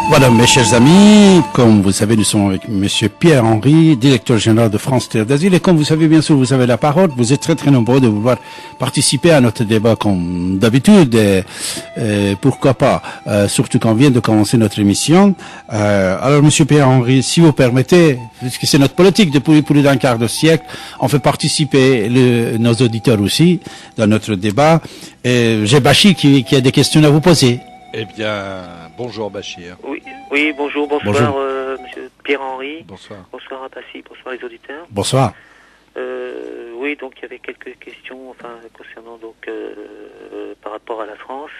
Voilà, mes chers amis, comme vous savez, nous sommes avec Monsieur Pierre Henry, directeur général de France Terre d'Asile. Et comme vous savez, bien sûr, vous avez la parole. Vous êtes très, très nombreux de vouloir participer à notre débat comme d'habitude. Et pourquoi pas, surtout quand vient de commencer notre émission. Alors, Monsieur Pierre Henry, si vous permettez, puisque c'est notre politique depuis plus d'un quart de siècle, on fait participer nos auditeurs aussi dans notre débat. J'ai Bachir qui a des questions à vous poser. Eh bien, bonjour Bachir. Oui, bonjour, bonsoir, Monsieur Pierre Henry. Bonsoir. Bonsoir Abassi, bonsoir les auditeurs. Bonsoir. Oui, donc il y avait quelques questions, concernant par rapport à la France.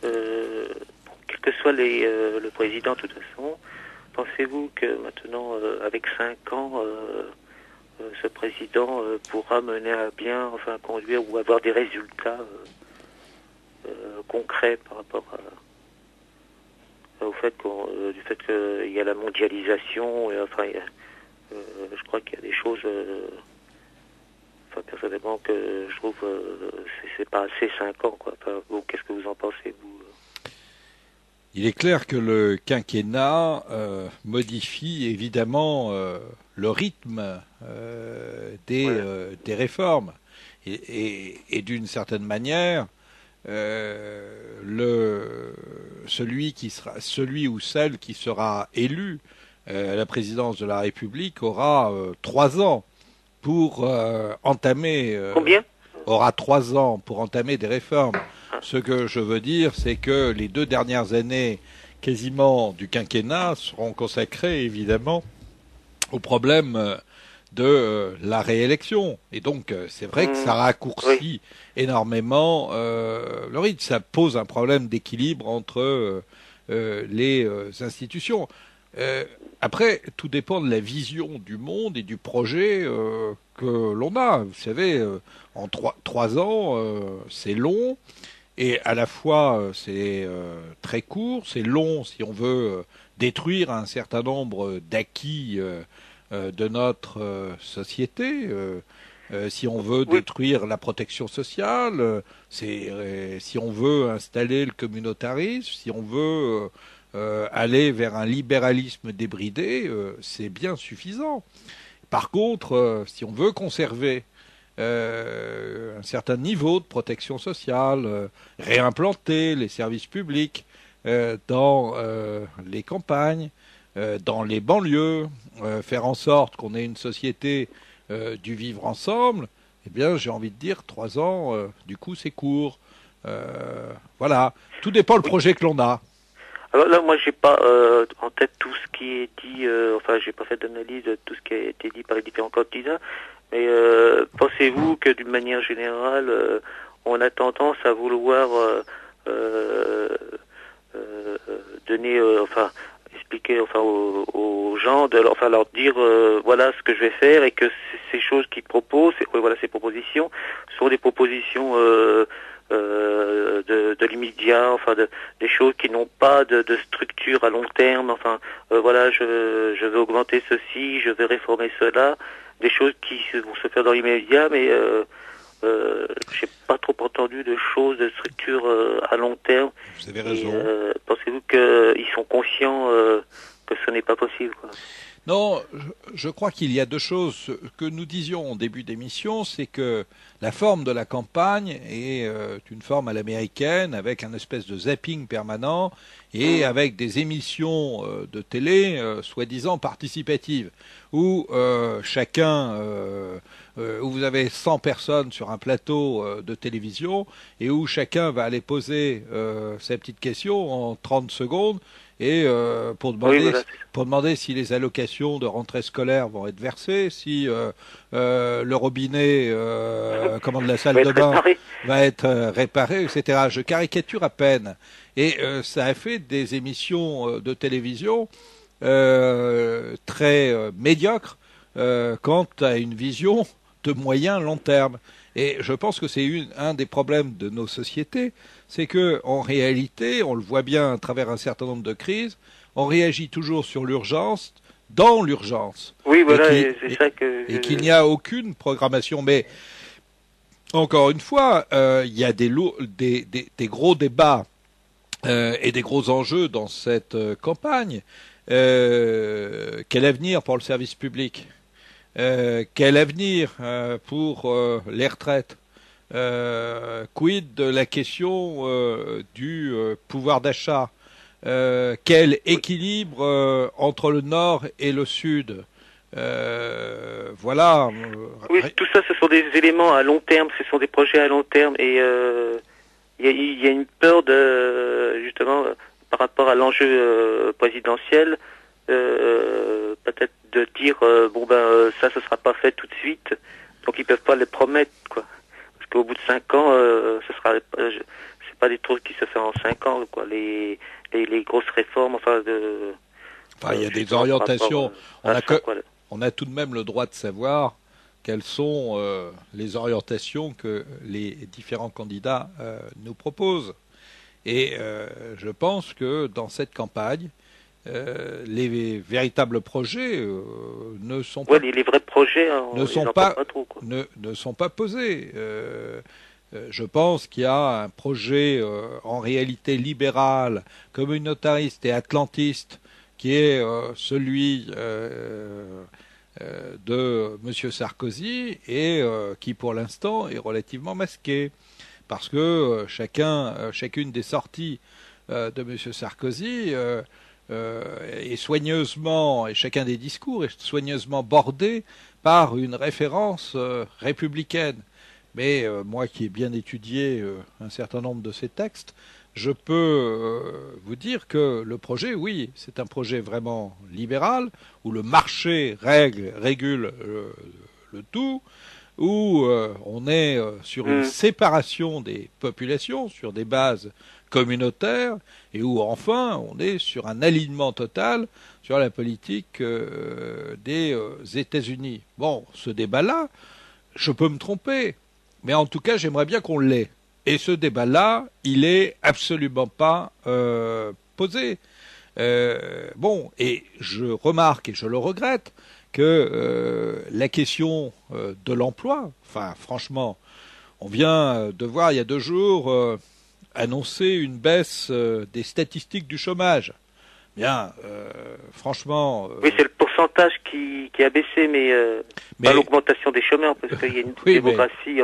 Quel que soit le président, de toute façon, pensez-vous que maintenant, avec 5 ans, ce président pourra mener à bien, conduire ou avoir des résultats concrets par rapport au fait du fait qu'il y a la mondialisation, je crois qu'il y a des choses, personnellement, que je trouve c'est pas assez 5 ans, quoi. Qu'est-ce que vous en pensez, vous? Il est clair que le quinquennat modifie évidemment le rythme des réformes et d'une certaine manière celui ou celle qui sera élu à la présidence de la République aura 3 ans pour entamer. Combien ? Aura 3 ans pour entamer des réformes. Ce que je veux dire, c'est que les 2 dernières années quasiment du quinquennat seront consacrées évidemment au problème de la réélection. Et donc, c'est vrai que ça raccourcit énormément le rythme. Ça pose un problème d'équilibre entre les institutions. Après, tout dépend de la vision du monde et du projet que l'on a. Vous savez, en 3 ans, c'est long. Et à la fois, c'est très court. C'est long si on veut détruire un certain nombre d'acquis de notre société, si on veut détruire la protection sociale, si on veut installer le communautarisme, si on veut aller vers un libéralisme débridé, c'est bien suffisant. Par contre, si on veut conserver un certain niveau de protection sociale, réimplanter les services publics dans les campagnes, dans les banlieues, faire en sorte qu'on ait une société du vivre ensemble, eh bien, j'ai envie de dire 3 ans, du coup, c'est court. Voilà. Tout dépend du projet que l'on a. Alors là, moi, j'ai pas en tête tout ce qui est dit, j'ai pas fait d'analyse de tout ce qui a été dit par les différents candidats, mais pensez-vous que d'une manière générale, on a tendance à vouloir donner, expliquer aux gens, leur dire voilà ce que je vais faire, et que ces choses qu'ils proposent, ces propositions sont des propositions de l'immédiat, des choses qui n'ont pas de structure à long terme, je veux augmenter ceci, je veux réformer cela, des choses qui vont se faire dans l'immédiat, mais j'ai pas trop entendu de choses de structure à long terme. Vous avez raison. Pensez-vous qu'ils sont conscients que ce n'est pas possible, quoi? Non, je crois qu'il y a deux choses. Ce que nous disions au début d'émission, c'est que la forme de la campagne est une forme à l'américaine, avec un espèce de zapping permanent et avec des émissions de télé soi-disant participatives, où où vous avez 100 personnes sur un plateau de télévision et où chacun va aller poser sa petite question en 30 secondes et pour demander si les allocations de rentrée scolaire vont être versées, si le robinet de la salle de bain va être réparé, etc. Je caricature à peine. Et ça a fait des émissions de télévision très médiocres quant à une vision de moyen long terme. Et je pense que c'est un des problèmes de nos sociétés, c'est que en réalité, on le voit bien à travers un certain nombre de crises, on réagit toujours sur l'urgence, dans l'urgence. Oui, voilà, c'est ça que... Et qu'il n'y a aucune programmation. Mais encore une fois, il y a des gros débats et des gros enjeux dans cette campagne. Quel avenir pour le service public? Quel avenir pour les retraites? Quid de la question du pouvoir d'achat? Quel équilibre entre le Nord et le Sud? Voilà. Oui, tout ça, ce sont des éléments à long terme, ce sont des projets à long terme, et il y a une peur justement, par rapport à l'enjeu présidentiel, peut-être de dire ça ce sera pas fait tout de suite, donc ils peuvent pas le promettre, quoi, parce qu'au bout de 5 ans c'est pas des trucs qui se font en 5 ans, quoi, les grosses réformes, il y a des orientations. On a tout de même le droit de savoir quelles sont les orientations que les différents candidats nous proposent, et je pense que dans cette campagne les véritables projets ne sont pas. Les vrais projets ne sont pas posés. Je pense qu'il y a un projet en réalité libéral, communautariste et atlantiste, qui est celui de M. Sarkozy et qui pour l'instant est relativement masqué, parce que chacune des sorties de M. Sarkozy est soigneusement, et chacun des discours est soigneusement bordé par une référence républicaine. Mais moi qui ai bien étudié un certain nombre de ces textes, je peux vous dire que le projet, oui, c'est un projet vraiment libéral, où le marché régule le tout, où on est sur une séparation des populations, sur des bases communautaire, et où enfin on est sur un alignement total sur la politique des États-Unis. Bon, ce débat-là, je peux me tromper, mais en tout cas j'aimerais bien qu'on l'ait. Et ce débat-là, il est absolument pas posé. Et je remarque, et je le regrette, que la question de l'emploi, enfin franchement, on vient de voir il y a 2 jours annoncer une baisse des statistiques du chômage. Bien, franchement... Oui, c'est le pourcentage qui a baissé, mais pas l'augmentation des chômeurs, parce qu'il y a une démographie,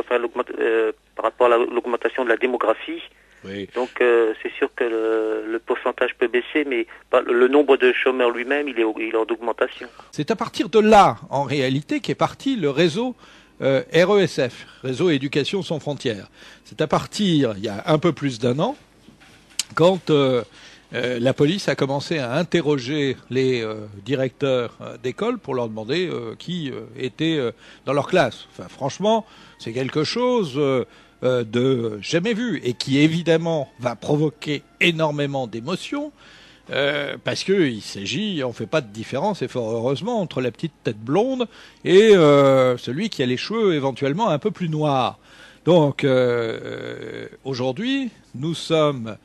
par rapport à l'augmentation de la démographie. Oui. Donc c'est sûr que le pourcentage peut baisser, mais le nombre de chômeurs lui-même, il est en augmentation. C'est à partir de là, en réalité, qu'est parti le réseau RESF, Réseau Éducation Sans Frontières. C'est à partir, il y a un peu plus d'1 an, quand la police a commencé à interroger les directeurs d'école pour leur demander qui était dans leur classe. Enfin, franchement, c'est quelque chose de jamais vu, et qui évidemment va provoquer énormément d'émotions, parce que il s'agit, on fait pas de différence, et fort heureusement, entre la petite tête blonde et celui qui a les cheveux éventuellement un peu plus noirs. Donc aujourd'hui, nous sommes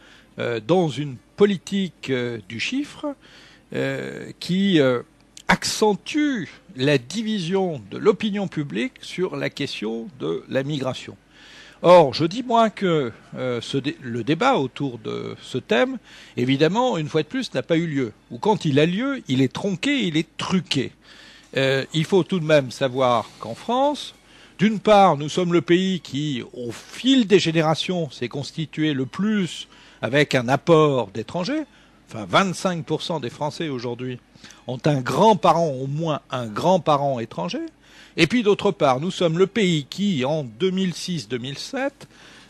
dans une politique du chiffre qui accentue la division de l'opinion publique sur la question de la migration. Or, je dis moi que le débat autour de ce thème, évidemment, une fois de plus, n'a pas eu lieu. Ou quand il a lieu, il est tronqué, il est truqué. Il faut tout de même savoir qu'en France, d'une part, nous sommes le pays qui, au fil des générations, s'est constitué le plus avec un apport d'étrangers. Enfin, 25% des Français aujourd'hui ont un grand-parent, au moins un grand-parent étranger. Et puis d'autre part, nous sommes le pays qui, en 2006-2007,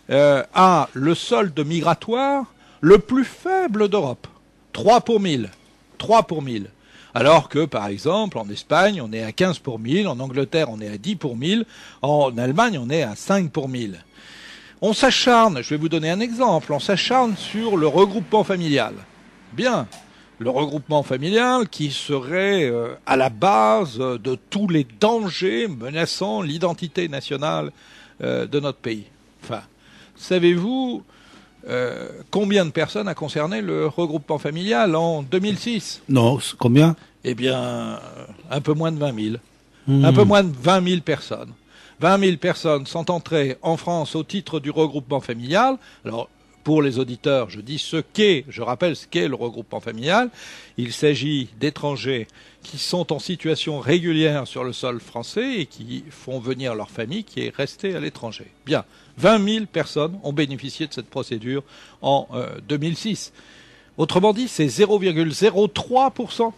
a le solde migratoire le plus faible d'Europe. 3 pour 1000. 3 pour 1000. Alors que, par exemple, en Espagne, on est à 15 pour 1000, en Angleterre, on est à 10 pour 1000, en Allemagne, on est à 5 pour 1000. On s'acharne, je vais vous donner un exemple, on s'acharne sur le regroupement familial. Bien. Le regroupement familial qui serait à la base de tous les dangers menaçant l'identité nationale de notre pays. Enfin, savez-vous combien de personnes a concerné le regroupement familial en 2006? Non, combien? Eh bien, un peu moins de 20 000. Un peu moins de 20 000 personnes. 20 000 personnes sont entrées en France au titre du regroupement familial. Alors, pour les auditeurs, je rappelle ce qu'est le regroupement familial. Il s'agit d'étrangers qui sont en situation régulière sur le sol français et qui font venir leur famille qui est restée à l'étranger. Bien, 20 000 personnes ont bénéficié de cette procédure en 2006. Autrement dit, c'est 0,03%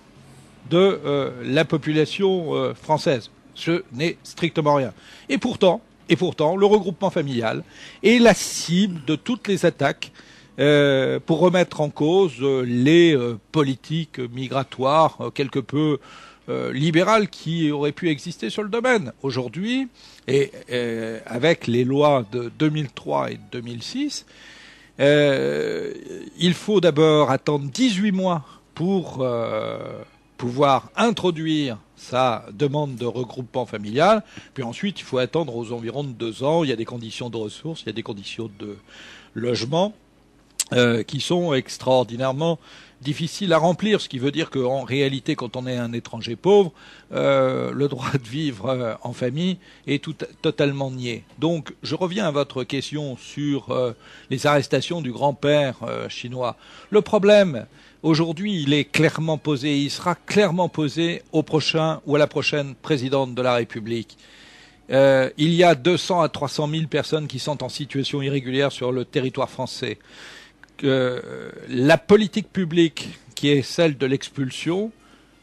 de la population française. Ce n'est strictement rien. Et pourtant, le regroupement familial est la cible de toutes les attaques pour remettre en cause les politiques migratoires quelque peu libérales qui auraient pu exister sur le domaine. Aujourd'hui, et avec les lois de 2003 et de 2006, il faut d'abord attendre 18 mois pour pouvoir introduire sa demande de regroupement familial, puis ensuite il faut attendre aux environs de 2 ans, il y a des conditions de ressources, il y a des conditions de logement qui sont extraordinairement difficiles à remplir, ce qui veut dire qu'en réalité, quand on est un étranger pauvre, le droit de vivre en famille est totalement nié. Donc, je reviens à votre question sur les arrestations du grand-père chinois. Le problème, aujourd'hui, il est clairement posé, il sera clairement posé au prochain ou à la prochaine présidente de la République. Il y a 200 à 300 000 personnes qui sont en situation irrégulière sur le territoire français. La politique publique, qui est celle de l'expulsion,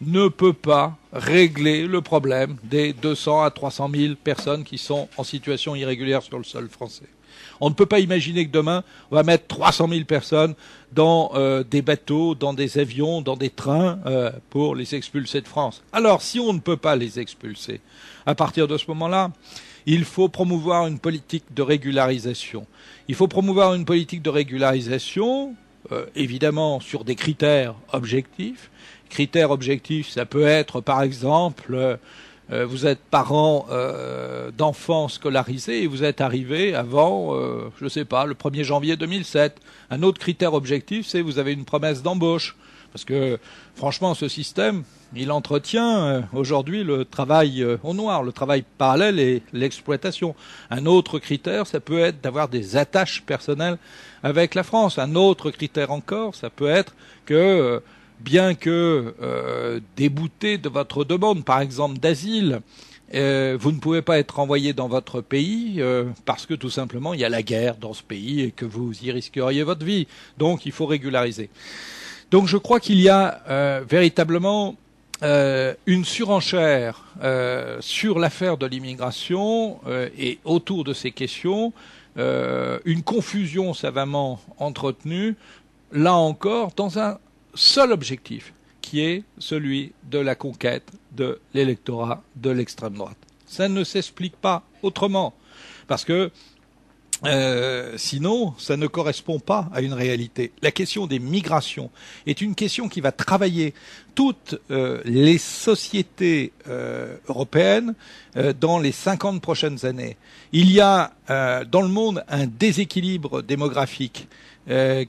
ne peut pas régler le problème des 200 à 300 000 personnes qui sont en situation irrégulière sur le sol français. On ne peut pas imaginer que demain, on va mettre 300 000 personnes dans des bateaux, dans des avions, dans des trains pour les expulser de France. Alors, si on ne peut pas les expulser, à partir de ce moment-là, il faut promouvoir une politique de régularisation. Il faut promouvoir une politique de régularisation, évidemment, sur des critères objectifs. Critères objectifs, ça peut être, par exemple, vous êtes parent d'enfants scolarisés et vous êtes arrivé avant, je ne sais pas, le 1er janvier 2007. Un autre critère objectif, c'est vous avez une promesse d'embauche. Parce que, franchement, ce système, il entretient aujourd'hui le travail au noir, le travail parallèle et l'exploitation. Un autre critère, ça peut être d'avoir des attaches personnelles avec la France. Un autre critère encore, ça peut être que, bien que débouté de votre demande, par exemple d'asile, vous ne pouvez pas être envoyé dans votre pays parce que tout simplement il y a la guerre dans ce pays et que vous y risqueriez votre vie. Donc il faut régulariser. Donc je crois qu'il y a véritablement une surenchère sur l'affaire de l'immigration et autour de ces questions, une confusion savamment entretenue, là encore, dans un seul objectif, qui est celui de la conquête de l'électorat de l'extrême droite. Ça ne s'explique pas autrement, parce que sinon, ça ne correspond pas à une réalité. La question des migrations est une question qui va travailler toutes les sociétés européennes dans les 50 prochaines années. Il y a dans le monde un déséquilibre démographique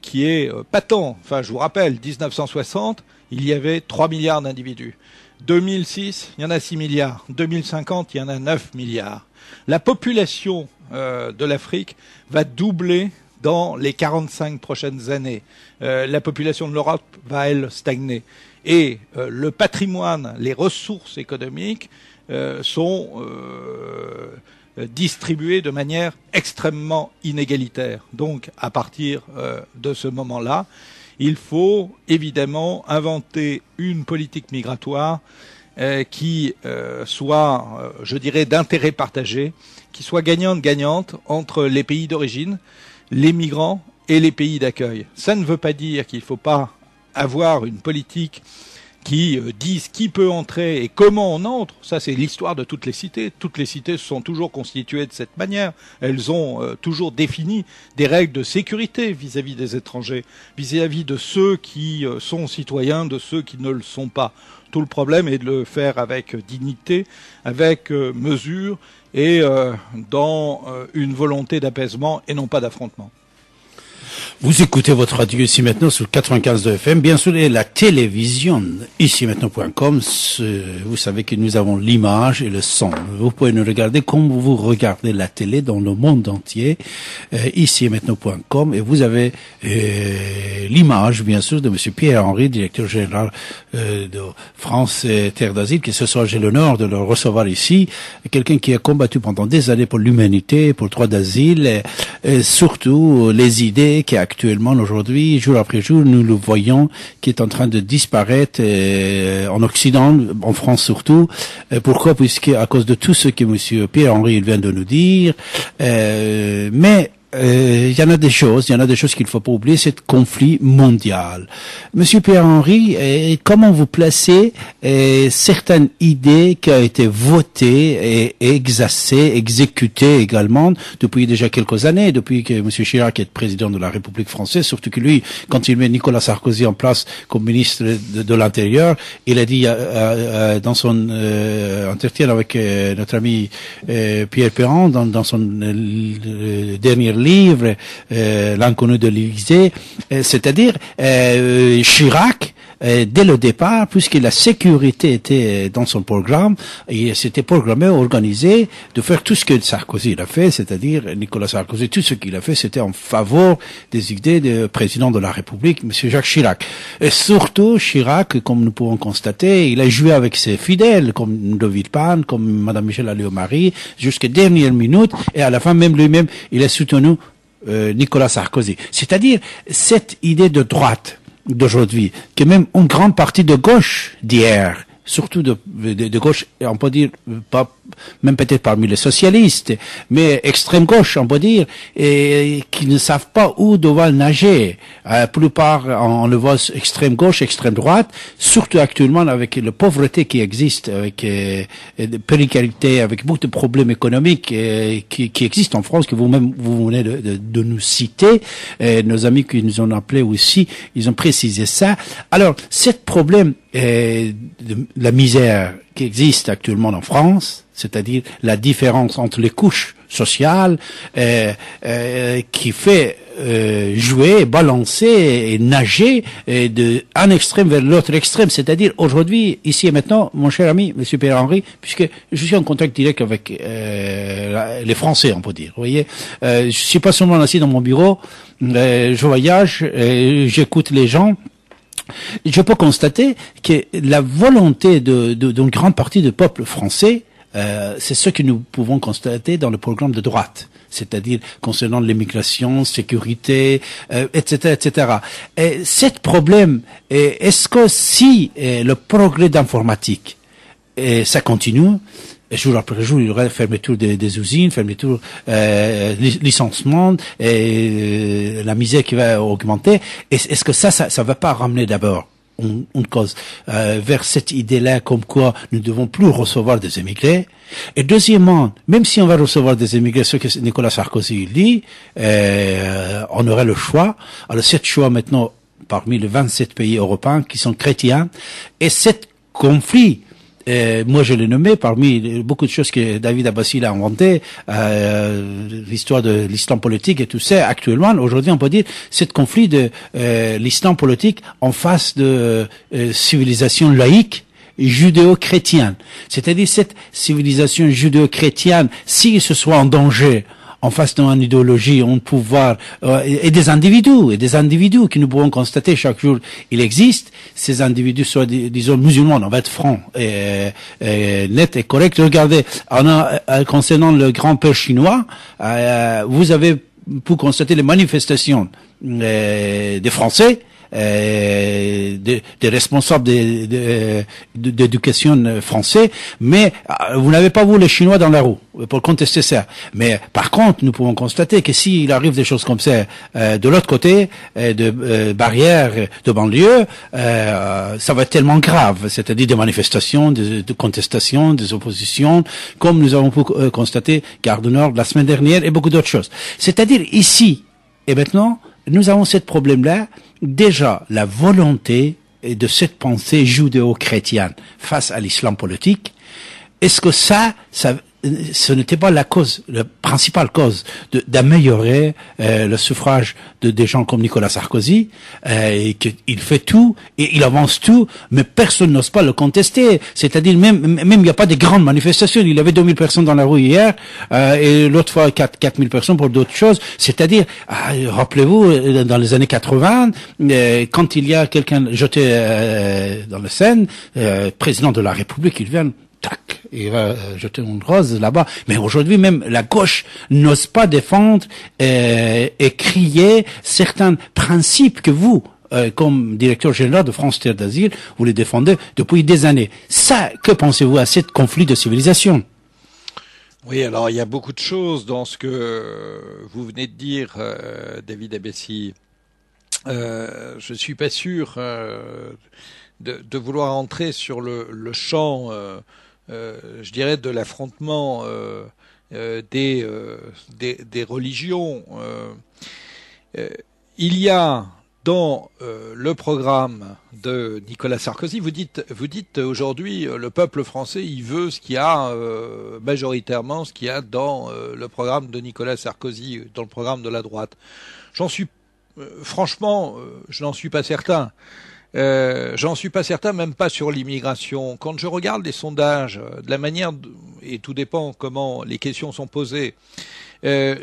qui est patent. Enfin, je vous rappelle, 1960, il y avait 3 milliards d'individus. 2006, il y en a 6 milliards. 2050, il y en a 9 milliards. La population de l'Afrique va doubler dans les 45 prochaines années. La population de l'Europe va, elle, stagner. Et le patrimoine, les ressources économiques sont distribuées de manière extrêmement inégalitaire. Donc, à partir de ce moment-là, il faut évidemment inventer une politique migratoire qui soit, je dirais, d'intérêt partagé, qui soit gagnante-gagnante entre les pays d'origine, les migrants et les pays d'accueil. Ça ne veut pas dire qu'il ne faut pas avoir une politique qui disent qui peut entrer et comment on entre. Ça, c'est l'histoire de toutes les cités. Toutes les cités se sont toujours constituées de cette manière. Elles ont toujours défini des règles de sécurité vis-à-vis des étrangers, vis-à-vis de ceux qui sont citoyens, de ceux qui ne le sont pas. Tout le problème est de le faire avec dignité, avec mesure et dans une volonté d'apaisement et non pas d'affrontement. Vous écoutez votre radio ici maintenant sur 95 de FM, bien sûr, et la télévision, ici maintenant.com, vous savez que nous avons l'image et le son. Vous pouvez nous regarder comme vous regardez la télé dans le monde entier, ici maintenant.com, et vous avez l'image, bien sûr, de monsieur Pierre-Henry, directeur général de France Terre d'Asile, que ce soir j'ai l'honneur de le recevoir ici, quelqu'un qui a combattu pendant des années pour l'humanité, pour le droit d'asile, et surtout les idées qui actuellement, aujourd'hui, jour après jour, nous le voyons, qui est en train de disparaître en Occident, en France surtout. Pourquoi? Puisque à cause de tout ce que monsieur Pierre-Henry vient de nous dire. Mais il y en a des choses qu'il ne faut pas oublier, c'est le conflit mondial. Monsieur Pierre-Henry, comment vous placez certaines idées qui ont été votées et exécutées également depuis déjà quelques années, depuis que monsieur Chirac est président de la République française, surtout que lui, quand il met Nicolas Sarkozy en place comme ministre de l'Intérieur, il a dit dans son entretien avec notre ami Pierre Perron, dans son dernier livre, l'inconnu de l'Élysée, c'est-à-dire Chirac, dès le départ, puisque la sécurité était dans son programme, et c'était programmé, organisé, de faire tout ce que Sarkozy a fait, c'est-à-dire Nicolas Sarkozy, tout ce qu'il a fait, c'était en faveur des idées du président de la République, M. Jacques Chirac. Et surtout, Chirac, comme nous pouvons constater, il a joué avec ses fidèles, comme de Villepin, comme Mme Michel Alliot-Marie, jusqu'à dernière minute, et à la fin, même lui-même, il a soutenu Nicolas Sarkozy. C'est-à-dire, cette idée de droite d'aujourd'hui, que même une grande partie de gauche d'hier, surtout de gauche, on peut dire, pas, même peut-être parmi les socialistes, mais extrême gauche, on peut dire, et qui ne savent pas où doivent nager. La plupart, on le voit extrême gauche, extrême droite, surtout actuellement avec la pauvreté qui existe, avec la précarité, avec beaucoup de problèmes économiques qui existent en France, que vous-même vous venez de nous citer. Nos amis qui nous ont appelés aussi, ils ont précisé ça. Alors, ce problème de la misère qui existe actuellement en France, c'est-à-dire la différence entre les couches sociales qui fait jouer, balancer et nager de un extrême vers l'autre extrême, c'est-à-dire aujourd'hui, ici et maintenant, mon cher ami, monsieur Pierre-Henry, puisque je suis en contact direct avec les Français, on peut dire, vous voyez, je suis pas seulement assis dans mon bureau, je voyage, j'écoute les gens. Je peux constater que la volonté d'une grande partie du peuple français, c'est ce que nous pouvons constater dans le programme de droite, c'est-à-dire concernant l'immigration, sécurité, etc., etc. Et cet problème, est-ce que si le progrès d'informatique, ça continue, jour après jour, il y aura fermeture des usines, fermeture, licenciement, et la misère qui va augmenter. Est-ce que ça va pas ramener d'abord une cause vers cette idée-là, comme quoi nous ne devons plus recevoir des émigrés. Et deuxièmement, même si on va recevoir des émigrés, ce que Nicolas Sarkozy dit, on aurait le choix. Alors, cet choix maintenant parmi les 27 pays européens qui sont chrétiens, et cet conflit. Moi, je l'ai nommé parmi beaucoup de choses que David Abbassi a inventé, l'histoire de l'islam politique et tout ça. Actuellement, aujourd'hui, on peut dire, c'est conflit de l'islam politique en face de civilisation laïque judéo-chrétienne. C'est-à-dire cette civilisation judéo-chrétienne, si ce soit en danger, en face d'une idéologie, un pouvoir, et des individus que nous pouvons constater chaque jour, il existe. Ces individus sont, disons, musulmans, on va être franc, net et correct. Regardez, concernant le grand-père chinois, vous avez pu constater les manifestations des Français, des responsables d'éducation français, mais vous n'avez pas vous les Chinois dans la roue pour contester ça. Mais par contre, nous pouvons constater que s'il arrive des choses comme ça de l'autre côté, de barrières, de banlieue, ça va être tellement grave. C'est-à-dire des manifestations, de contestations, des oppositions, comme nous avons pu constater Gare du Nord la semaine dernière et beaucoup d'autres choses. C'est-à-dire ici et maintenant, nous avons ce problème-là. Déjà, la volonté de cette pensée judéo-chrétienne face à l'islam politique, est-ce que ce n'était pas la principale cause d'améliorer le suffrage des gens comme Nicolas Sarkozy, et qu'il fait tout et il avance tout, mais personne n'ose pas le contester. C'est-à-dire même il n'y a pas de grandes manifestations. Il y avait 2000 personnes dans la rue hier, et l'autre fois 4000 personnes pour d'autres choses. C'est-à-dire, rappelez-vous, dans les années 80, quand il y a quelqu'un jeté dans la Seine, président de la République, il vient, tac, il va jeter une rose là-bas. Mais aujourd'hui, même la gauche n'ose pas défendre et crier certains principes que vous, comme directeur général de France Terre d'Asile, vous les défendez depuis des années. Ça, que pensez-vous à ce conflit de civilisation? Oui, alors il y a beaucoup de choses dans ce que vous venez de dire, David Abessi. Je suis pas sûr de vouloir entrer sur le champ, je dirais, de l'affrontement des religions. Il y a dans le programme de Nicolas Sarkozy, vous dites aujourd'hui, le peuple français, il veut ce qu'il y a majoritairement, ce qu'il y a dans le programme de Nicolas Sarkozy, dans le programme de la droite. Franchement, je n'en suis pas certain. J'en suis pas certain, même pas sur l'immigration. Quand je regarde les sondages, de la manière, et tout dépend comment les questions sont posées,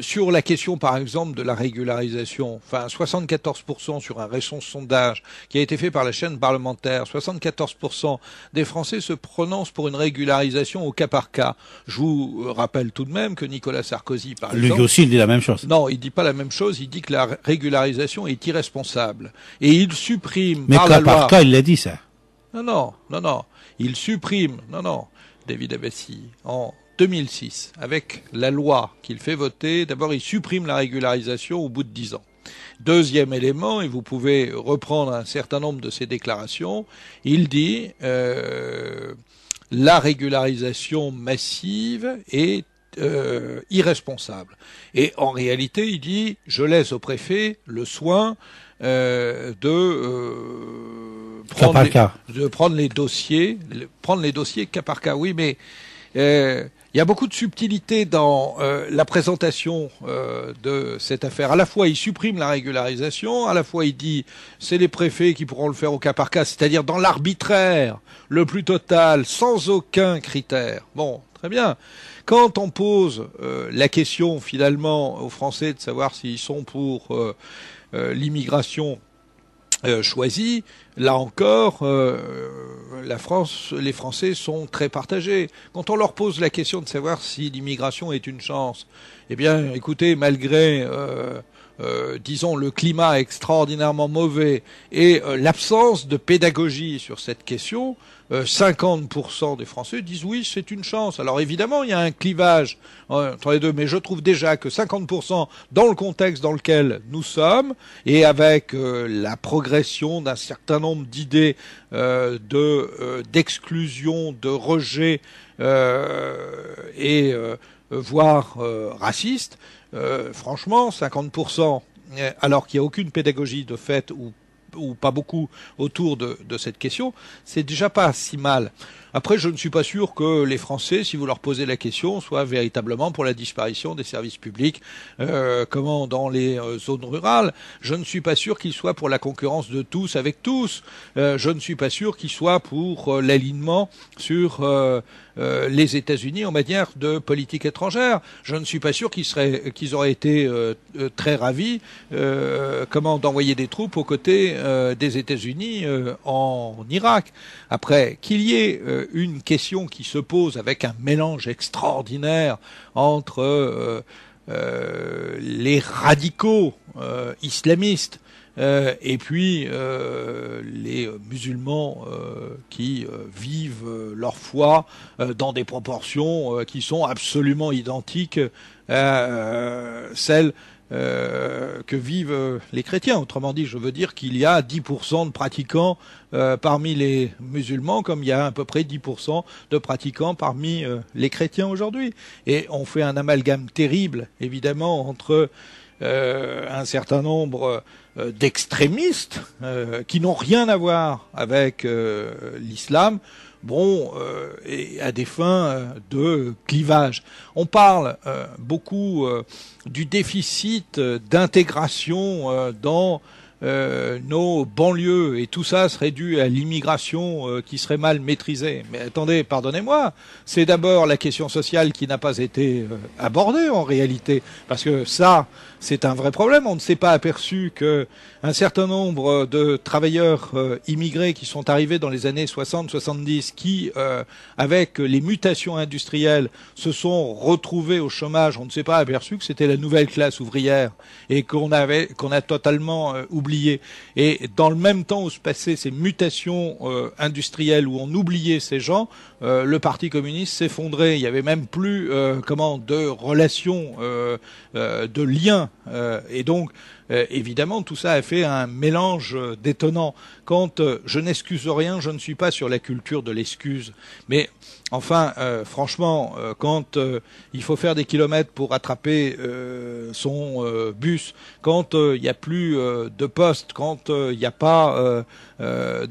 sur la question, par exemple, de la régularisation, enfin 74% sur un récent sondage qui a été fait par la chaîne parlementaire, 74% des Français se prononcent pour une régularisation au cas par cas. Je vous rappelle tout de même que Nicolas Sarkozy, par exemple... Lui aussi, il dit la même chose. Non, il dit pas la même chose, il dit que la régularisation est irresponsable. Et il supprime mais par la loi... Mais cas par cas, il l'a dit, ça. Non. Il supprime, David Abessi, en 2006, avec la loi qu'il fait voter, d'abord il supprime la régularisation au bout de 10 ans. Deuxième élément, et vous pouvez reprendre un certain nombre de ses déclarations, il dit la régularisation massive est irresponsable. Et en réalité, il dit je laisse au préfet le soin de prendre les dossiers cas par cas. Oui, mais il y a beaucoup de subtilité dans la présentation de cette affaire. À la fois, il supprime la régularisation, à la fois, il dit c'est les préfets qui pourront le faire au cas par cas, c'est-à-dire dans l'arbitraire le plus total, sans aucun critère. Bon, très bien. Quand on pose la question, finalement, aux Français de savoir s'ils sont pour l'immigration choisie, là encore, les Français sont très partagés. Quand on leur pose la question de savoir si l'immigration est une chance, eh bien, écoutez, malgré, disons, le climat extraordinairement mauvais et l'absence de pédagogie sur cette question, 50% des Français disent oui, c'est une chance. Alors évidemment, il y a un clivage entre les deux, mais je trouve déjà que 50% dans le contexte dans lequel nous sommes et avec la progression d'un certain nombre d'idées d'exclusion, de rejet et voire raciste, franchement, 50%, alors qu'il n'y a aucune pédagogie de fait ou ou pas beaucoup autour de cette question, c'est déjà pas si mal. Après, je ne suis pas sûr que les Français, si vous leur posez la question, soient véritablement pour la disparition des services publics, comment dans les zones rurales. Je ne suis pas sûr qu'ils soient pour la concurrence de tous avec tous. Je ne suis pas sûr qu'ils soient pour l'alignement sur les États-Unis en matière de politique étrangère. Je ne suis pas sûr qu'ils auraient été très ravis d'envoyer des troupes aux côtés des États-Unis en Irak. Après, qu'il y ait une question qui se pose avec un mélange extraordinaire entre les radicaux islamistes et puis les musulmans qui vivent leur foi dans des proportions qui sont absolument identiques à celles que vivent les chrétiens. Autrement dit, je veux dire qu'il y a 10% de pratiquants parmi les musulmans, comme il y a à peu près 10% de pratiquants parmi les chrétiens aujourd'hui. Et on fait un amalgame terrible, évidemment, entre un certain nombre d'extrémistes qui n'ont rien à voir avec l'islam, et à des fins de clivage. On parle beaucoup du déficit d'intégration dans nos banlieues, et tout ça serait dû à l'immigration qui serait mal maîtrisée. Mais attendez, pardonnez-moi, c'est d'abord la question sociale qui n'a pas été abordée en réalité, parce que ça, c'est un vrai problème. On ne s'est pas aperçu que un certain nombre de travailleurs immigrés qui sont arrivés dans les années 60-70, qui, avec les mutations industrielles, se sont retrouvés au chômage, on ne s'est pas aperçu que c'était la nouvelle classe ouvrière et qu'on a totalement oublié. Et dans le même temps où se passaient ces mutations industrielles, où on oubliait ces gens, le Parti communiste s'effondrait. Il y avait même plus de relations, de liens, et donc évidemment, tout ça a fait un mélange détonnant. Quand je n'excuse rien, je ne suis pas sur la culture de l'excuse. Mais enfin, franchement, quand il faut faire des kilomètres pour attraper son bus, quand il n'y a plus de poste, quand il n'y a pas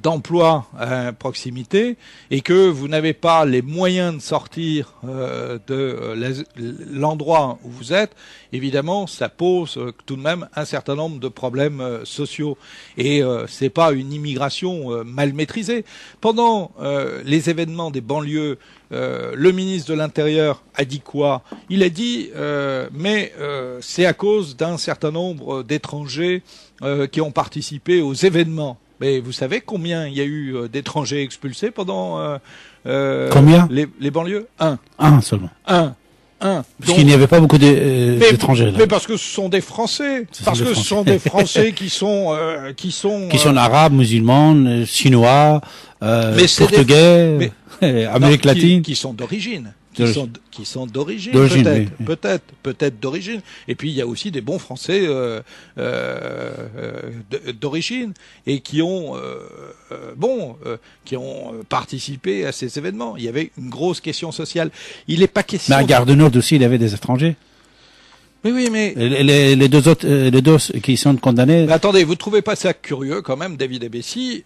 d'emploi à proximité, et que vous n'avez pas les moyens de sortir de l'endroit où vous êtes, évidemment, ça pose tout de même un certain nombre de problèmes sociaux. Et c'est pas une immigration mal maîtrisée. Pendant les événements des banlieues, le ministre de l'Intérieur a dit quoi? Il a dit mais c'est à cause d'un certain nombre d'étrangers qui ont participé aux événements. Mais vous savez combien il y a eu d'étrangers expulsés pendant combien les banlieues? Un seulement. Un. Parce qu'il n'y avait pas beaucoup d'étrangers là. Mais parce que ce sont des Français. Ce sont des Français qui sont arabes, musulmans, chinois, portugais, Amérique latine, qui sont d'origine. Qui sont d'origine, peut-être d'origine. Et puis il y a aussi des bons Français d'origine et qui ont participé à ces événements. Il y avait une grosse question sociale. Il n'est pas question. Mais à Gare du Nord aussi, il y avait des étrangers. Mais oui, mais les deux qui sont condamnés. Mais attendez, vous trouvez pas ça curieux quand même, David Abessi,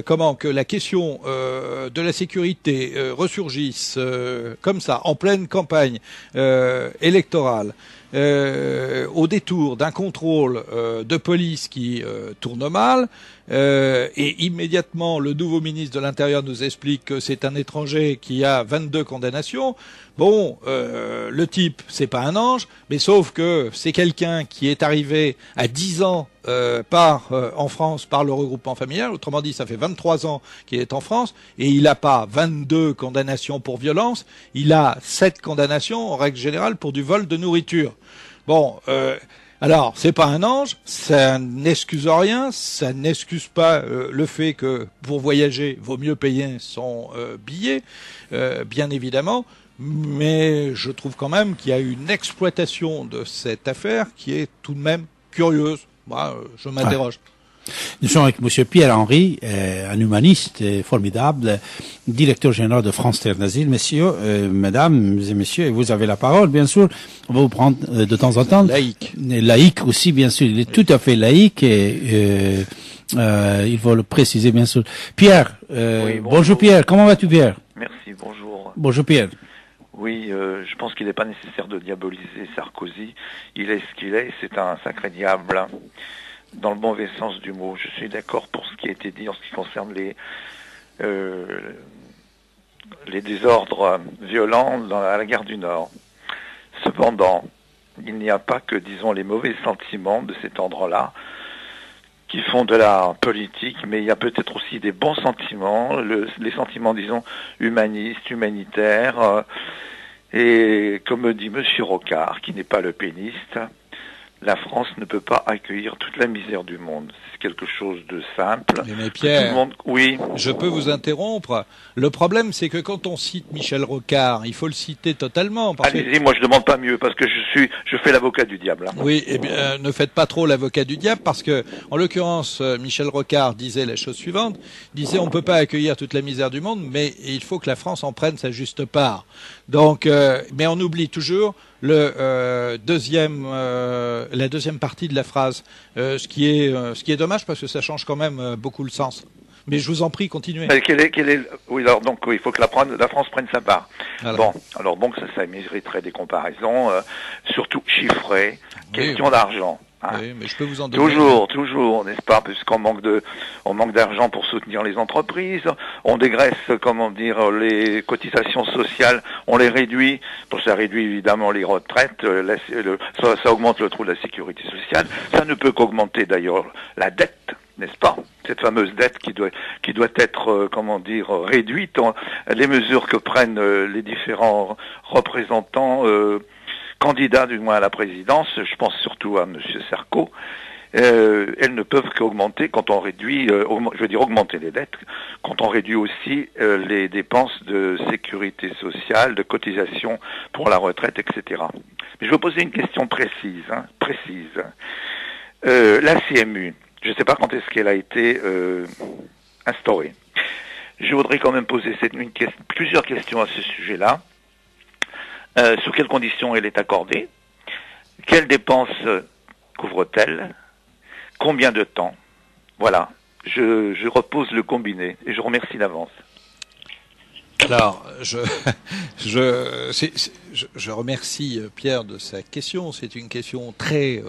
comment que la question de la sécurité ressurgisse comme ça en pleine campagne électorale, au détour d'un contrôle de police qui tourne mal, et immédiatement le nouveau ministre de l'Intérieur nous explique que c'est un étranger qui a 22 condamnations. Bon, le type, c'est pas un ange, mais sauf que c'est quelqu'un qui est arrivé à 10 ans en France par le regroupement familial. Autrement dit, ça fait 23 ans qu'il est en France et il n'a pas 22 condamnations pour violence, il a 7 condamnations en règle générale pour du vol de nourriture. Bon, alors c'est pas un ange, ça n'excuse rien, ça n'excuse pas le fait que pour voyager, vaut mieux payer son billet, bien évidemment. Mais je trouve quand même qu'il y a une exploitation de cette affaire qui est tout de même curieuse. Moi, je m'interroge. Nous sommes avec M. Pierre Henry, un humaniste formidable, directeur général de France Terre d'Asile. Messieurs, mesdames et messieurs, vous avez la parole, bien sûr. On va vous prendre de temps en temps. Laïque. Laïque aussi, bien sûr. Il est tout à fait laïque et Il faut le préciser, bien sûr. Pierre, Oui, bonjour Pierre. Comment vas-tu, Pierre? Merci, bonjour. Bonjour Pierre. Oui, je pense qu'il n'est pas nécessaire de diaboliser Sarkozy. Il est ce qu'il est, c'est un sacré diable, hein, dans le mauvais sens du mot. Je suis d'accord pour ce qui a été dit en ce qui concerne les désordres violents à la gare du Nord. Cependant, il n'y a pas que, disons, les mauvais sentiments de cet endroit-là qui font de la politique, mais il y a peut-être aussi des bons sentiments, les sentiments, disons, humanistes, humanitaires, et comme dit Monsieur Rocard, qui n'est pas le péniste, la France ne peut pas accueillir toute la misère du monde. C'est quelque chose de simple. Mais Pierre, oui. Je peux vous interrompre. Le problème, c'est que quand on cite Michel Rocard, il faut le citer totalement. Allez-y, moi je demande pas mieux, parce que je fais l'avocat du diable. Hein. Oui, eh bien, ne faites pas trop l'avocat du diable, parce que, en l'occurrence, Michel Rocard disait la chose suivante. Il disait, on peut pas accueillir toute la misère du monde, mais il faut que la France en prenne sa juste part. Donc, mais on oublie toujours la deuxième partie de la phrase, ce qui est dommage parce que ça change quand même beaucoup le sens. Mais je vous en prie, continuez. Oui, alors donc oui, il faut que la France prenne sa part. Voilà. Bon, alors donc ça mériterait des comparaisons, surtout chiffrées, question d'argent. Hein. Oui, mais je peux vous en donner. Toujours, n'est-ce pas, puisqu'on manque d'argent pour soutenir les entreprises, on dégraisse, comment dire, les cotisations sociales, on les réduit, donc ça réduit évidemment les retraites, ça augmente le trou de la sécurité sociale, ça ne peut qu'augmenter d'ailleurs la dette, n'est-ce pas? Cette fameuse dette qui doit être, comment dire, réduite. Les mesures que prennent les différents représentants, candidats du moins à la présidence, je pense surtout à M. Sarko, elles ne peuvent qu'augmenter quand on réduit, augmenter les dettes, quand on réduit aussi les dépenses de sécurité sociale, de cotisation pour la retraite, etc. Mais je veux poser une question précise. La CMU, je ne sais pas quand est-ce qu'elle a été instaurée. Je voudrais quand même poser plusieurs questions à ce sujet-là. Sous quelles conditions elle est accordée? Quelles dépenses couvre-t-elle? Combien de temps? Voilà. Je repose le combiné et je remercie d'avance. Alors, je remercie Pierre de sa question. C'est une question très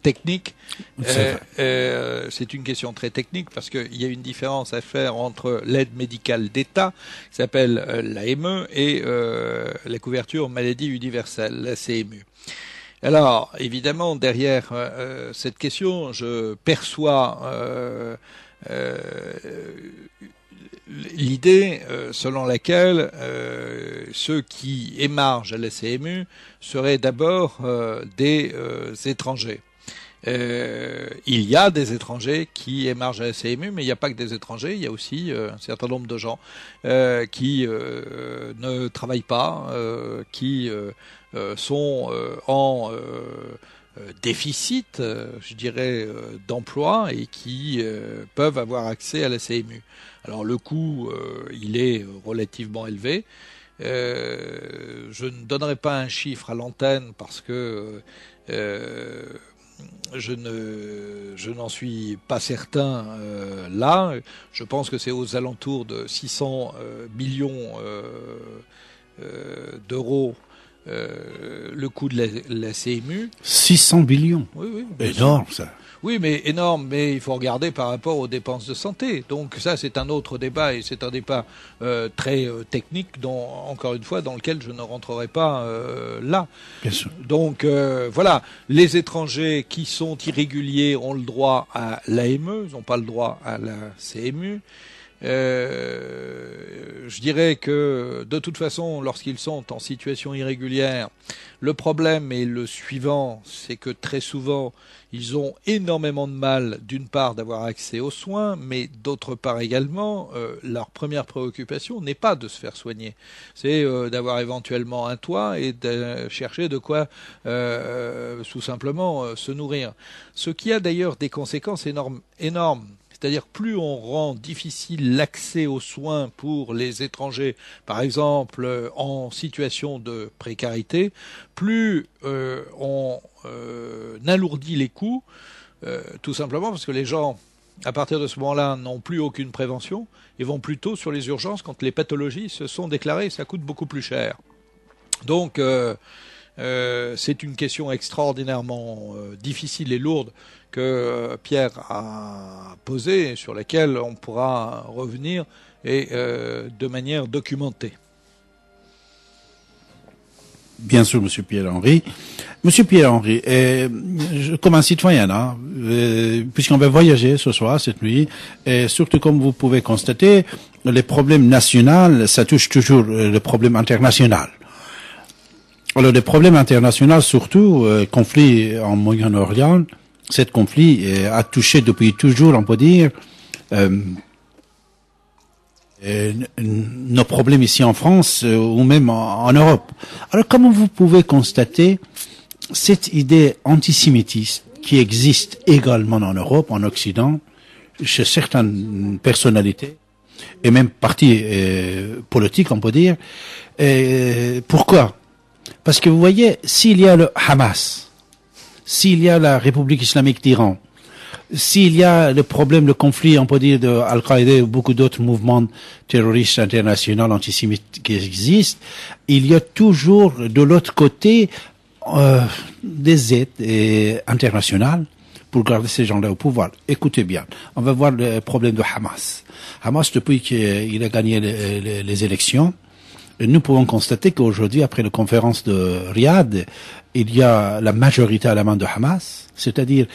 technique. C'est une question très technique parce qu'il y a une différence à faire entre l'aide médicale d'État, qui s'appelle l'AME, et la couverture maladie universelle, la CMU. Alors, évidemment, derrière cette question, je perçois l'idée selon laquelle ceux qui émargent à la CMU seraient d'abord des étrangers. Il y a des étrangers qui émargent à la CMU, mais il n'y a pas que des étrangers, il y a aussi un certain nombre de gens qui ne travaillent pas, qui sont en déficit, je dirais, d'emploi et qui peuvent avoir accès à la CMU. Alors le coût, il est relativement élevé. Je ne donnerai pas un chiffre à l'antenne parce que je n'en suis pas certain là. Je pense que c'est aux alentours de 600 millions d'euros le coût de la CMU. 600 billions. Oui. Énorme, ça. Oui, mais énorme, mais il faut regarder par rapport aux dépenses de santé. Donc ça, c'est un autre débat, et c'est un débat très technique, encore une fois, dans lequel je ne rentrerai pas là. Bien sûr. Donc voilà, les étrangers qui sont irréguliers ont le droit à l'AME, ils n'ont pas le droit à la CMU. Je dirais que de toute façon, lorsqu'ils sont en situation irrégulière, le problème est le suivant, c'est que très souvent, ils ont énormément de mal, d'une part, d'avoir accès aux soins, mais d'autre part également, leur première préoccupation n'est pas de se faire soigner. C'est d'avoir éventuellement un toit et de chercher de quoi tout simplement se nourrir. Ce qui a d'ailleurs des conséquences énormes. C'est-à-dire plus on rend difficile l'accès aux soins pour les étrangers, par exemple en situation de précarité, plus on alourdit les coûts, tout simplement parce que les gens à partir de ce moment-là, n'ont plus aucune prévention et vont plutôt sur les urgences quand les pathologies se sont déclarées. Ça coûte beaucoup plus cher. Donc, c'est une question extraordinairement difficile et lourde que Pierre a posée, sur laquelle on pourra revenir et de manière documentée. Bien sûr, Monsieur Pierre-Henri. Monsieur Pierre-Henri, comme un citoyen, hein, puisqu'on va voyager ce soir, cette nuit, et surtout comme vous pouvez constater, les problèmes nationaux, ça touche toujours le problème international. Alors, les problèmes internationaux, surtout, conflit en Moyen-Orient, cet conflit a touché depuis toujours, on peut dire, nos problèmes ici en France ou même en Europe. Alors, comment vous pouvez constater cette idée antisémitiste qui existe également en Europe, en Occident, chez certaines personnalités et même partis politiques, on peut dire. Pourquoi? Parce que vous voyez, s'il y a le Hamas, s'il y a la République islamique d'Iran, s'il y a le problème, le conflit, on peut dire, de Al-Qaïda et beaucoup d'autres mouvements terroristes internationaux antisémites qui existent, il y a toujours de l'autre côté des aides internationales pour garder ces gens-là au pouvoir. Écoutez bien, on va voir le problème de Hamas. Hamas, depuis qu'il a gagné les élections, nous pouvons constater qu'aujourd'hui, après la conférence de Riyad, il y a la majorité à la main de Hamas, c'est-à-dire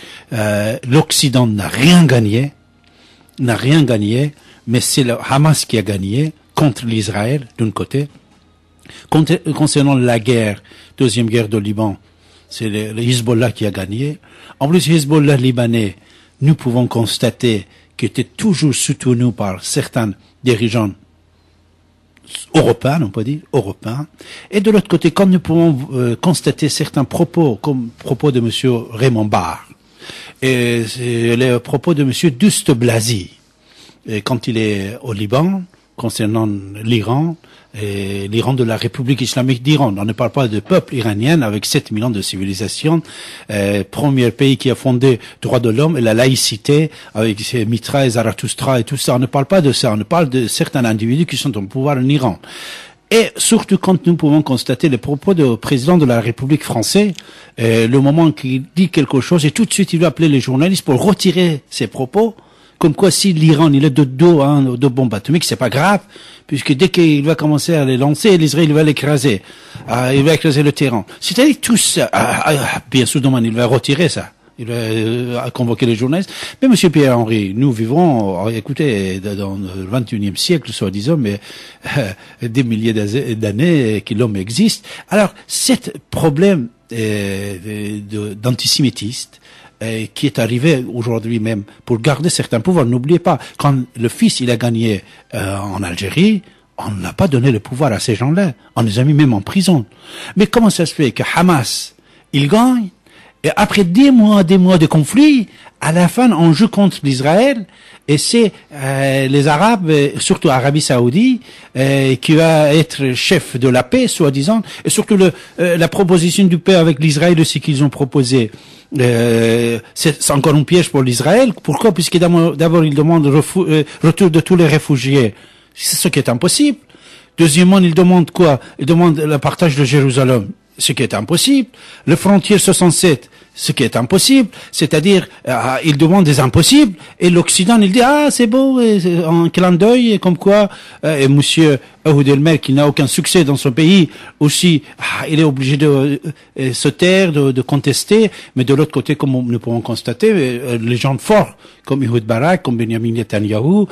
l'Occident n'a rien gagné, mais c'est le Hamas qui a gagné contre l'Israël d'un côté. Concernant la guerre, deuxième guerre de Liban, c'est le Hezbollah qui a gagné. En plus, Hezbollah libanais, nous pouvons constater qu'il était toujours soutenu par certains dirigeants européens, on peut dire, européens. Et de l'autre côté, quand nous pouvons constater certains propos, comme propos de monsieur Raymond Barre, et les propos de monsieur Douste Blazy, quand il est au Liban, concernant l'Iran, et l'Iran de la République islamique d'Iran. On ne parle pas de peuple iranien avec 7 millions de civilisations, premier pays qui a fondé droit de l'homme et la laïcité avec ses Mitra et Zarathustra et tout ça. On ne parle pas de ça, on parle de certains individus qui sont au pouvoir en Iran. Et surtout quand nous pouvons constater les propos du président de la République française, le moment qu'il dit quelque chose, et tout de suite il va appeler les journalistes pour retirer ses propos, comme quoi si l'Iran il est de dos de bombes atomiques, c'est pas grave, puisque dès qu'il va commencer à les lancer, l'Israël va l'écraser, il va écraser le terrain. C'est-à-dire tout ça, bien sûr, il va retirer ça. Il va convoquer les journalistes. Mais Monsieur Pierre-Henri, nous vivons, écoutez, dans le 21e siècle, soi-disant, mais des milliers d'années que l'homme existe. Alors, cet problème d'antisémitisme qui est arrivé aujourd'hui même pour garder certains pouvoirs. N'oubliez pas, quand le fils il a gagné en Algérie, on n'a pas donné le pouvoir à ces gens-là. On les a mis même en prison. Mais comment ça se fait que Hamas, il gagne, et après des mois de conflit, à la fin, on joue contre l'Israël, et c'est les Arabes, surtout l'Arabie Saoudite, qui va être chef de la paix, soi-disant, et surtout la proposition du paix avec l'Israël aussi qu'ils ont proposé. C'est encore un piège pour l'Israël. Pourquoi? Puisque d'abord, ils demandent retour de tous les réfugiés. C'est ce qui est impossible. Deuxièmement, ils demandent quoi? Ils demandent le partage de Jérusalem, ce qui est impossible. Le frontière 67, ce qui est impossible. C'est-à-dire, ils demandent des impossibles. Et l'Occident, il dit, c'est beau, en clin d'œil, comme quoi, et monsieur Ehud Olmert, qui n'a aucun succès dans son pays, aussi, il est obligé de se taire, de contester. Mais de l'autre côté, comme nous pouvons constater, les gens forts, comme Ehud Barak, comme Benjamin Netanyahu,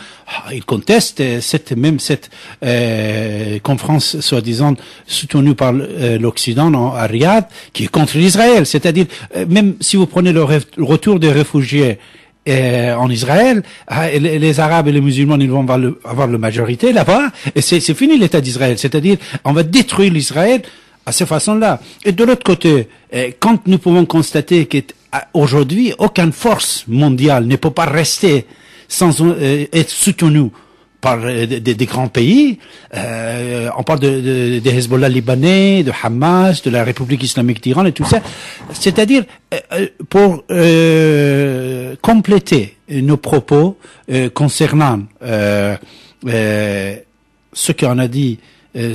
ils contestent cette conférence, soi-disant, soutenue par l'Occident à Riyad, qui est contre l'Israël. C'est-à-dire, même si vous prenez le retour des réfugiés en Israël, les Arabes et les musulmans, ils vont avoir la majorité là-bas, et c'est fini l'État d'Israël. C'est-à-dire, on va détruire l'Israël à cette façon-là. Et de l'autre côté, quand nous pouvons constater qu'aujourd'hui, aucune force mondiale ne peut pas rester sans être soutenue par des grands pays, on parle des Hezbollah libanais, de Hamas, de la République islamique d'Iran et tout ça. C'est-à-dire, pour compléter nos propos concernant ce qu'on a dit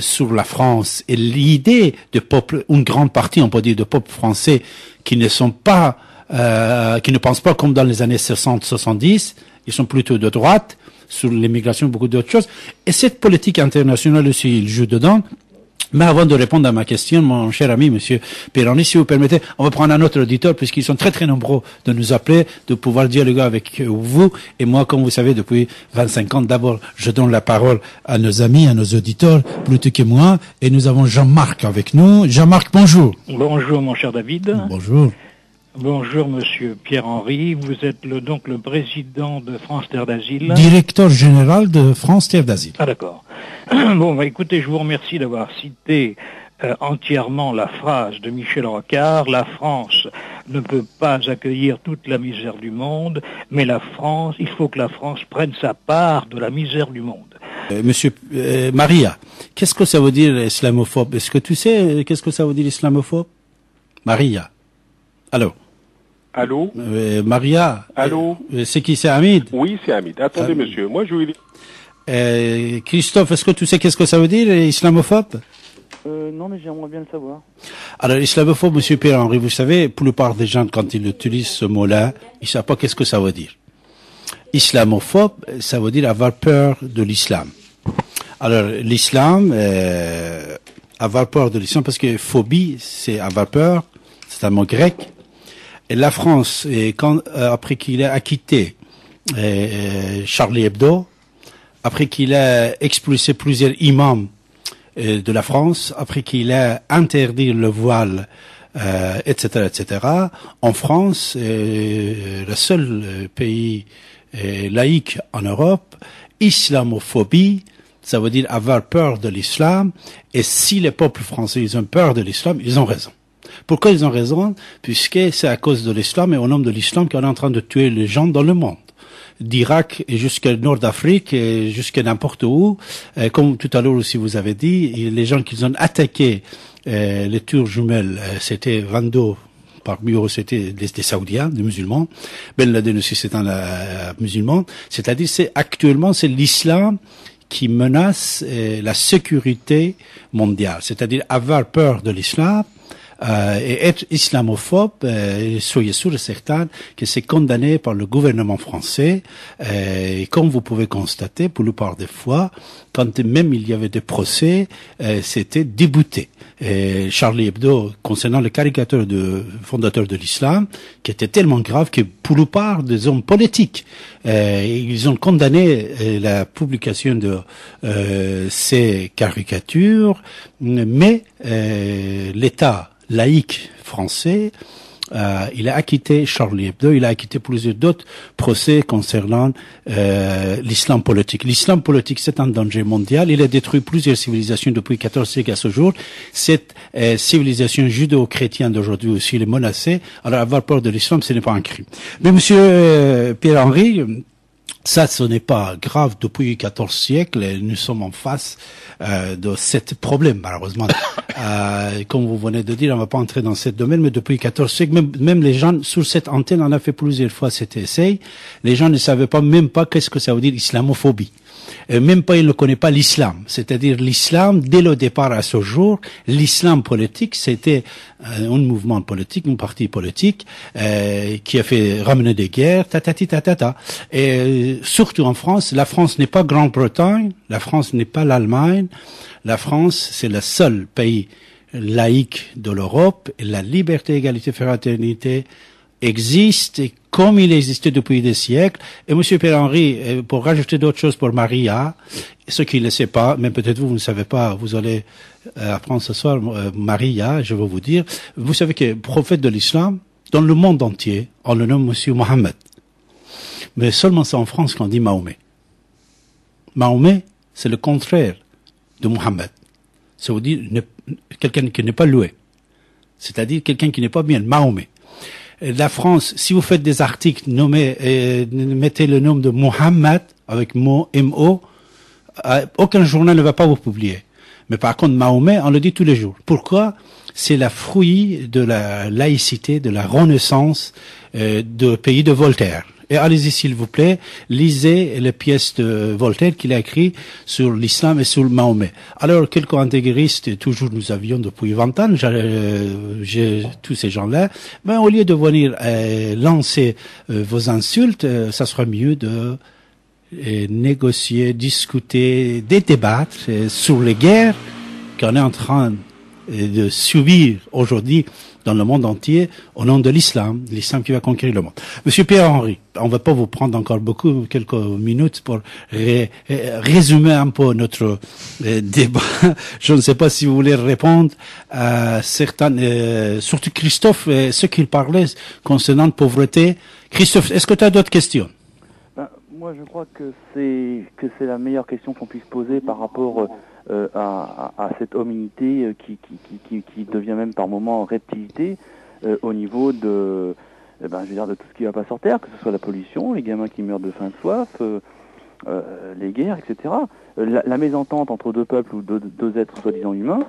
sur la France et l'idée de peuple, une grande partie, on peut dire, de peuple français qui ne sont pas, qui ne pensent pas comme dans les années 60-70, ils sont plutôt de droite, sur l'immigration, beaucoup d'autres choses. Et cette politique internationale aussi, il joue dedans. Mais avant de répondre à ma question, mon cher ami, monsieur Pierre-Henri, si vous permettez, on va prendre un autre auditeur, puisqu'ils sont très très nombreux de nous appeler, de pouvoir dialoguer avec vous. Et moi, comme vous savez, depuis 25 ans, d'abord, je donne la parole à nos amis, à nos auditeurs, plutôt que moi. Et nous avons Jean-Marc avec nous. Jean-Marc, bonjour. Bonjour, mon cher David. Bonjour. Bonjour, monsieur Pierre-Henri. Vous êtes donc le président de France Terre d'Asile. Directeur général de France Terre d'Asile. Ah, d'accord. Bon, écoutez, je vous remercie d'avoir cité entièrement la phrase de Michel Rocard. La France ne peut pas accueillir toute la misère du monde, mais il faut que la France prenne sa part de la misère du monde. Monsieur Maria, qu'est-ce que ça veut dire islamophobe? Est-ce que tu sais qu'est-ce que ça veut dire islamophobe? Maria. Allô? Allô? Maria. Allô? C'est qui, c'est Hamid? Oui, c'est Hamid. Attendez, monsieur. Moi, je voulais... Christophe, est-ce que tu sais qu'est-ce que ça veut dire, islamophobe? Non, mais j'aimerais bien le savoir. Alors, islamophobe, monsieur Pierre-Henri, vous savez, pour la plupart des gens, quand ils utilisent ce mot-là, ils savent pas qu'est-ce que ça veut dire. Islamophobe, ça veut dire avoir peur de l'islam. Alors, l'islam, avoir peur de l'islam, parce que phobie, c'est avoir peur, c'est un mot grec. Et la France, après qu'il a acquitté Charlie Hebdo, après qu'il a expulsé plusieurs imams de la France, après qu'il a interdit le voile, etc., etc., en France, le seul pays laïque en Europe, islamophobie, ça veut dire avoir peur de l'islam, et si les peuples français ils ont peur de l'islam, ils ont raison. Pourquoi ils ont raison? Puisque c'est à cause de l'islam et au nom de l'islam qu'on est en train de tuer les gens dans le monde. D'Irak et jusqu'au nord d'Afrique et jusqu'à n'importe où. Comme tout à l'heure aussi vous avez dit, les gens qui ont attaqué les tours jumelles, c'était 22 parmi eux, c'était des Saoudiens, des musulmans. Ben Laden aussi, c'est un musulman. C'est-à-dire, actuellement, c'est l'islam qui menace la sécurité mondiale. C'est-à-dire avoir peur de l'islam. Et être islamophobe, soyez sûr et certain que c'est condamné par le gouvernement français. Et comme vous pouvez constater, pour la plupart des fois, quand même il y avait des procès, c'était débouté. Charlie Hebdo, concernant le caricature fondateur de l'islam, qui était tellement grave que pour la plupart des hommes politiques, ils ont condamné la publication de ces caricatures, mais l'État laïque français, il a acquitté Charlie Hebdo, il a acquitté plusieurs d'autres procès concernant l'islam politique. L'islam politique, c'est un danger mondial. Il a détruit plusieurs civilisations depuis 14 siècles à ce jour. Cette civilisation judéo-chrétienne d'aujourd'hui aussi, elle est menacée. Alors, avoir peur de l'islam, ce n'est pas un crime. Mais monsieur Pierre-Henri, ça, ce n'est pas grave. Depuis 14 siècles, nous sommes en face de ce problème, malheureusement. Comme vous venez de dire, on ne va pas entrer dans ce domaine, mais depuis 14 siècles, même les gens, sur cette antenne, on a fait plusieurs fois cet essai. Les gens ne savaient pas, même pas qu'est-ce que ça veut dire islamophobie. Même pas, ils ne connaissent pas l'islam. C'est-à-dire l'islam, dès le départ à ce jour, l'islam politique, c'était un mouvement politique, un parti politique, qui a fait ramener des guerres, ta. Et surtout en France, la France n'est pas Grande-Bretagne, la France n'est pas l'Allemagne, la France, c'est le seul pays laïque de l'Europe, et la liberté, égalité, fraternité existe, et comme il existait depuis des siècles. Et monsieur Pierre-Henri, pour rajouter d'autres choses pour Maria, ceux qui ne le savent pas, même peut-être vous ne savez pas, vous allez apprendre ce soir, Maria, je vais vous dire, vous savez que prophète de l'islam, dans le monde entier, on le nomme monsieur Mohammed. Mais seulement c'est en France qu'on dit Mahomet. Mahomet, c'est le contraire de Mohammed. Ça veut dire quelqu'un qui n'est pas loué. C'est-à-dire quelqu'un qui n'est pas bien, Mahomet. La France, si vous faites des articles mettez le nom de Mohammed avec M-O, aucun journal ne va pas vous publier. Mais par contre, Mahomet, on le dit tous les jours. Pourquoi? C'est la fruit de la laïcité, de la renaissance du pays de Voltaire. Et allez-y, s'il vous plaît, lisez les pièces de Voltaire qu'il a écrites sur l'islam et sur Mahomet. Alors, quelques intégristes, toujours nous avions depuis 20 ans, j'ai tous ces gens-là, ben, au lieu de venir lancer vos insultes, ça serait mieux de négocier, discuter, débattre sur les guerres qu'on est en train de subir aujourd'hui dans le monde entier au nom de l'islam qui va conquérir le monde. Monsieur Pierre-Henri, on va pas vous prendre encore quelques minutes pour résumer un peu notre débat. Je ne sais pas si vous voulez répondre à certaines, surtout Christophe, ce qu'il parlait concernant la pauvreté. Christophe, est-ce que tu as d'autres questions? Moi, je crois que c'est la meilleure question qu'on puisse poser par rapport à cette hominité qui devient même par moments reptilité au niveau de je veux dire, de tout ce qui va pas sur Terre, que ce soit la pollution, les gamins qui meurent de faim, de soif, les guerres, etc. La mésentente entre deux peuples ou deux êtres soi-disant humains,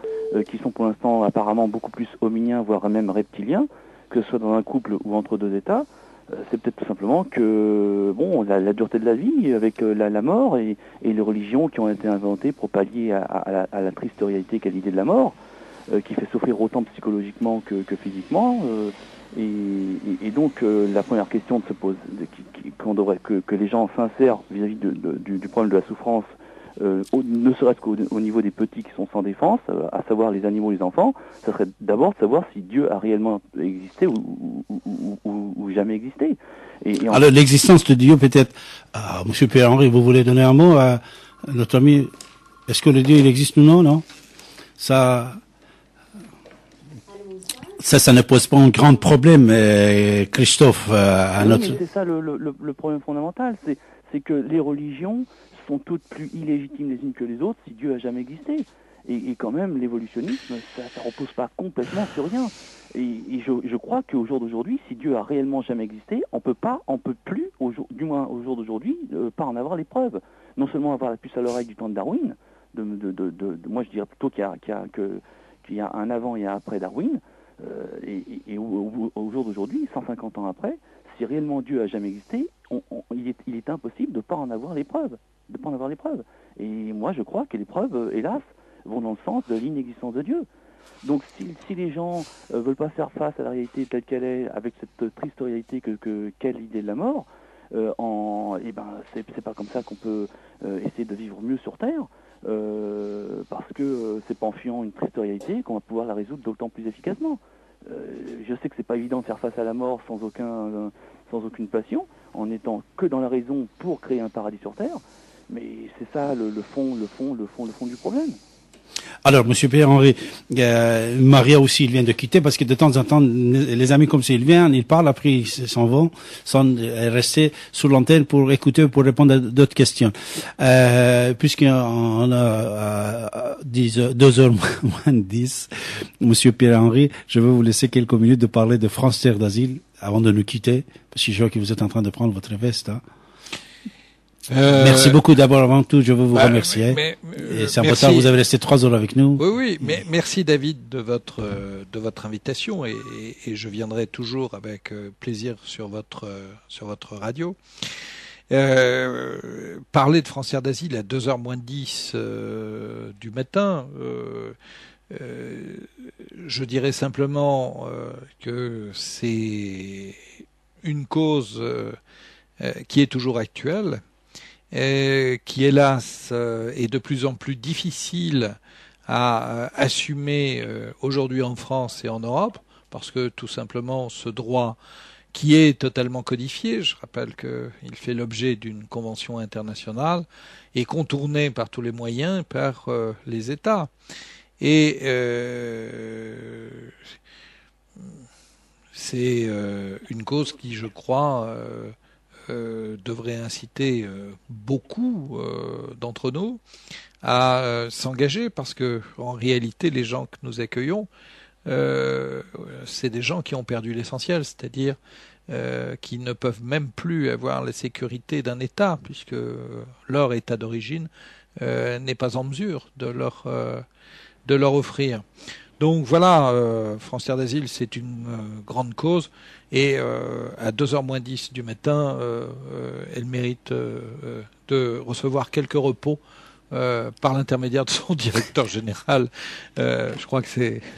qui sont pour l'instant apparemment beaucoup plus hominiens, voire même reptiliens, que ce soit dans un couple ou entre deux États. C'est peut-être tout simplement que la dureté de la vie avec la mort et les religions qui ont été inventées pour pallier à la triste réalité qu'est l'idée de la mort, qui fait souffrir autant psychologiquement que physiquement. Et donc la première question se pose, que les gens s'insèrent vis-à-vis du problème de la souffrance, ne serait-ce qu'au niveau des petits qui sont sans défense, à savoir les animaux, les enfants, ça serait d'abord de savoir si Dieu a réellement existé ou jamais existé. Alors l'existence de Dieu peut-être. Monsieur Pierre-Henri, vous voulez donner un mot à notre ami? Est-ce que le Dieu il existe ou non? Non. Ça ne pose pas un grand problème, Christophe. C'est ça le problème fondamental, c'est que les religions sont toutes plus illégitimes les unes que les autres si Dieu a jamais existé. Et quand même, l'évolutionnisme, ça repose pas complètement sur rien. Et je crois qu'au jour d'aujourd'hui, si Dieu a réellement jamais existé, on peut plus, du moins au jour d'aujourd'hui, pas en avoir les preuves. Non seulement avoir la puce à l'oreille du temps de Darwin, moi je dirais plutôt qu'il y a un avant et un après Darwin, et au jour d'aujourd'hui, 150 ans après, si réellement Dieu a jamais existé, il est impossible de pas en avoir les preuves. Et moi je crois que les preuves, hélas, vont dans le sens de l'inexistence de Dieu. Donc si les gens veulent pas faire face à la réalité telle qu'elle est, avec cette triste réalité qu'est l'idée de la mort, c'est pas comme ça qu'on peut essayer de vivre mieux sur Terre, parce que c'est pas en fuyant une triste réalité qu'on va pouvoir la résoudre d'autant plus efficacement. Je sais que c'est pas évident de faire face à la mort sans aucune passion, en étant que dans la raison pour créer un paradis sur Terre, mais c'est ça le fond du problème. Alors, Monsieur Pierre-Henri, Maria aussi, il vient de quitter parce que de temps en temps, les amis comme ça, ils viennent, ils parlent, après ils s'en vont, sans rester sur l'antenne pour écouter, pour répondre à d'autres questions. Puisqu'on a 2h moins 10, Monsieur Pierre-Henri, je vais vous laisser quelques minutes de parler de France Terre d'Asile avant de nous quitter, parce que je vois que vous êtes en train de prendre votre veste, hein. Merci beaucoup d'abord, avant tout, je veux vous remercier. Et c'est important, vous avez resté 3 heures avec nous. Oui, mais merci David de votre invitation et je viendrai toujours avec plaisir sur votre radio. Parler de France Terre d'Asile à 2h moins 10 du matin, je dirais simplement que c'est une cause qui est toujours actuelle, qui hélas est de plus en plus difficile à assumer aujourd'hui en France et en Europe, parce que tout simplement ce droit qui est totalement codifié, je rappelle qu'il fait l'objet d'une convention internationale, est contourné par tous les moyens par les États. Et c'est une cause qui, je crois, devrait inciter beaucoup d'entre nous à s'engager, parce que en réalité, les gens que nous accueillons, c'est des gens qui ont perdu l'essentiel, c'est-à-dire qui ne peuvent même plus avoir la sécurité d'un État, puisque leur État d'origine n'est pas en mesure de leur offrir. Donc voilà, France Terre d'Asile, c'est une grande cause. Et à 2h moins 10 du matin, elle mérite de recevoir quelques repos par l'intermédiaire de son directeur général. Je crois que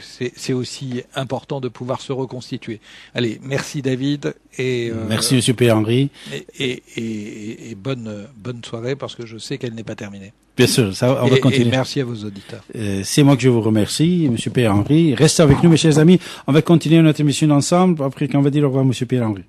c'est aussi important de pouvoir se reconstituer. Allez, merci David. Et, merci Monsieur Pierre-Henri. Et bonne soirée, parce que je sais qu'elle n'est pas terminée. Bien sûr, ça, on va continuer. Et merci à vos auditeurs. C'est moi que je vous remercie, Monsieur Pierre-Henri. Restez avec nous, mes chers amis. On va continuer notre émission ensemble. Après qu'on va dire au revoir, Monsieur Pierre-Henri.